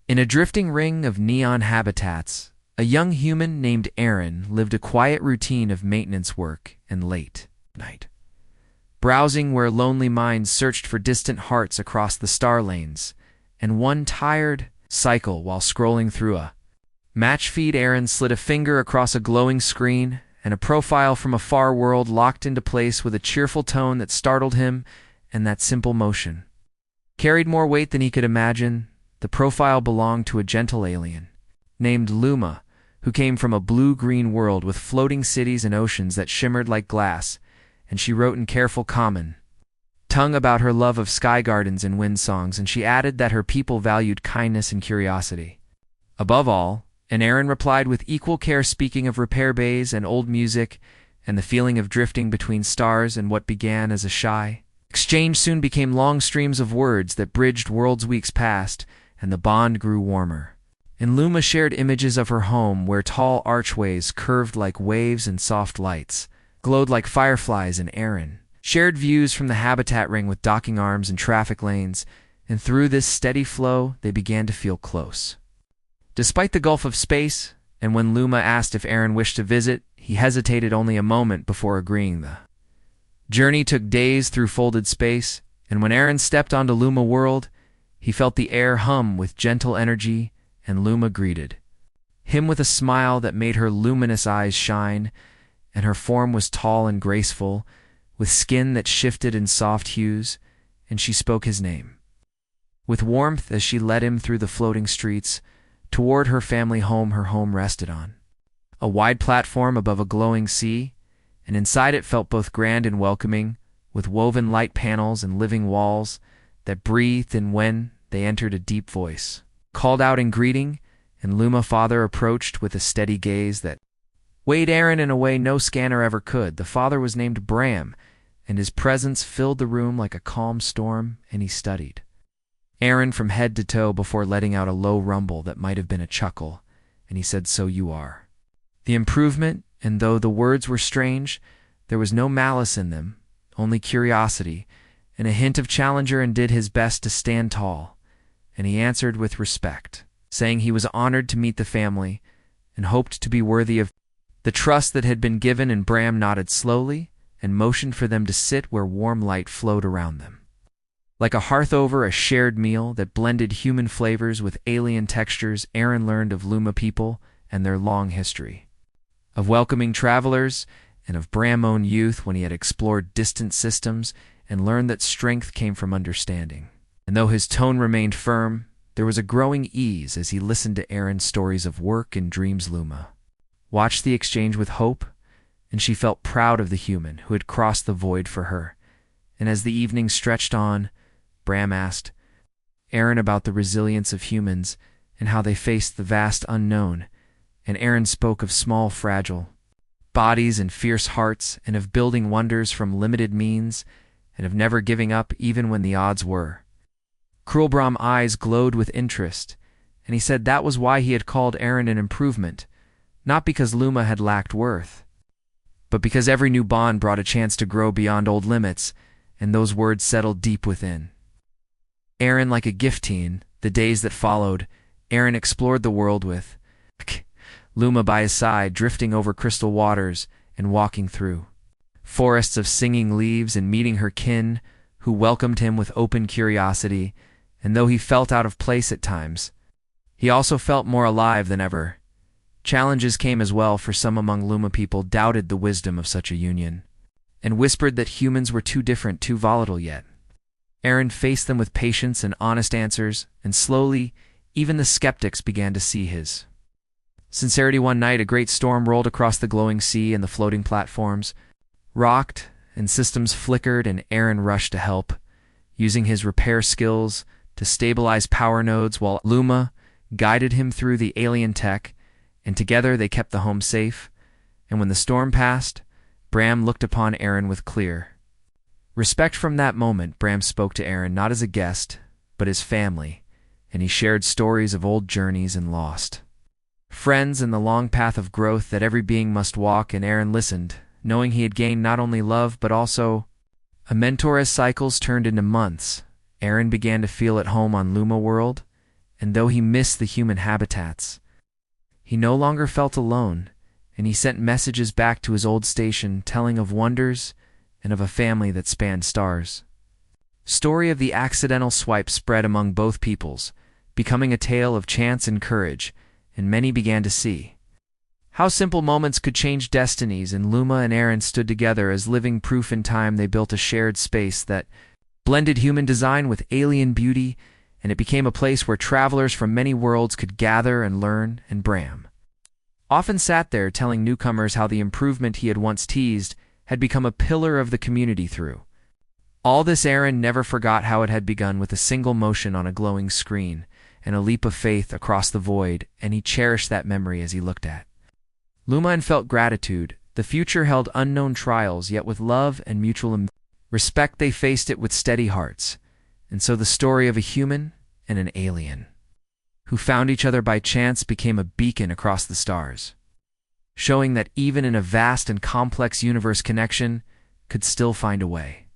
In a drifting ring of neon habitats, a young human named Aaron lived a quiet routine of maintenance work and late night browsing where lonely minds searched for distant hearts across the star lanes, and one tired cycle while scrolling through a match feed. Aaron slid a finger across a glowing screen, and a profile from a far world locked into place with a cheerful tone that startled him, and that simple motion carried more weight than he could imagine. The profile belonged to a gentle alien named Luma, who came from a blue-green world with floating cities and oceans that shimmered like glass, and she wrote in careful common tongue about her love of sky gardens and wind songs, and she added that her people valued kindness and curiosity above all. And Aaron replied with equal care, speaking of repair bays and old music and the feeling of drifting between stars, and what began as a shy exchange soon became long streams of words that bridged worlds. Weeks passed, and the bond grew warmer. And Luma shared images of her home, where tall archways curved like waves and soft lights glowed like fireflies, and Aaron shared views from the habitat ring with docking arms and traffic lanes, and through this steady flow they began to feel close. Despite the gulf of space, and when Luma asked if Aaron wished to visit, he hesitated only a moment before agreeing. The journey took days through folded space, and when Aaron stepped onto Luma World, he felt the air hum with gentle energy, and Luma greeted him with a smile that made her luminous eyes shine, and her form was tall and graceful, with skin that shifted in soft hues, and she spoke his name with warmth as she led him through the floating streets toward her family home. Her home rested on a wide platform above a glowing sea, and inside it felt both grand and welcoming, with woven light panels and living walls that breathed, and when they entered, a deep voice called out in greeting, and Luma father approached with a steady gaze that weighed Aaron in a way no scanner ever could. The father was named Bram, and his presence filled the room like a calm storm, and he studied Aaron from head to toe before letting out a low rumble that might have been a chuckle, and he said, "So you are the improvement." And though the words were strange, there was no malice in them, only curiosity and a hint of challenger, and did his best to stand tall. And he answered with respect, saying he was honored to meet the family and hoped to be worthy of the trust that had been given. And Bram nodded slowly and motioned for them to sit where warm light flowed around them, like a hearth over a shared meal that blended human flavors with alien textures. Aaron learned of Luma people and their long history of welcoming travelers, and of Bram's own youth when he had explored distant systems, and learned that strength came from understanding. And though his tone remained firm, there was a growing ease as he listened to Aaron's stories of work and dreams. Luma watched the exchange with hope, and she felt proud of the human who had crossed the void for her. And as the evening stretched on, Bram asked Aaron about the resilience of humans and how they faced the vast unknown, and Aaron spoke of small, fragile bodies and fierce hearts, and of building wonders from limited means, and of never giving up even when the odds were cruel. Bram's eyes glowed with interest, and he said that was why he had called Aaron an improvement, not because Luma had lacked worth, but because every new bond brought a chance to grow beyond old limits. And those words settled deep within Aaron like a gift teen. The days that followed, Aaron explored the world with Luma by his side, drifting over crystal waters and walking through forests of singing leaves, and meeting her kin who welcomed him with open curiosity. And though he felt out of place at times, he also felt more alive than ever. Challenges came as well, for some among Luma people doubted the wisdom of such a union, and whispered that humans were too different, too volatile. Yet Aaron faced them with patience and honest answers, and slowly even the skeptics began to see his sincerity. One night, a great storm rolled across the glowing sea, and the floating platforms rocked, and systems flickered, and Aaron rushed to help, using his repair skills to stabilize power nodes, while Luma guided him through the alien tech, and together they kept the home safe. And when the storm passed, Bram looked upon Aaron with clear respect. From that moment, Bram spoke to Aaron not as a guest, but as family, and he shared stories of old journeys and lost friends, and the long path of growth that every being must walk. And Aaron listened, knowing he had gained not only love but also a mentor. As cycles turned into months, Aaron began to feel at home on Luma World, And though he missed the human habitats, he no longer felt alone, and he sent messages back to his old station telling of wonders and of a family that spanned stars. Story of the accidental swipe spread among both peoples, becoming a tale of chance and courage, and many began to see how simple moments could change destinies, and Luma and Aaron stood together as living proof. In time they built a shared space that blended human design with alien beauty, and it became a place where travelers from many worlds could gather and learn, and Bram often sat there telling newcomers how the improvement he had once teased had become a pillar of the community through all this. Aaron never forgot how it had begun with a single motion on a glowing screen and a leap of faith across the void, and he cherished that memory as he looked at Luma and felt gratitude. The future held unknown trials, yet with love and mutual respect they faced it with steady hearts. And so the story of a human and an alien who found each other by chance became a beacon across the stars, showing that even in a vast and complex universe, connection could still find a way.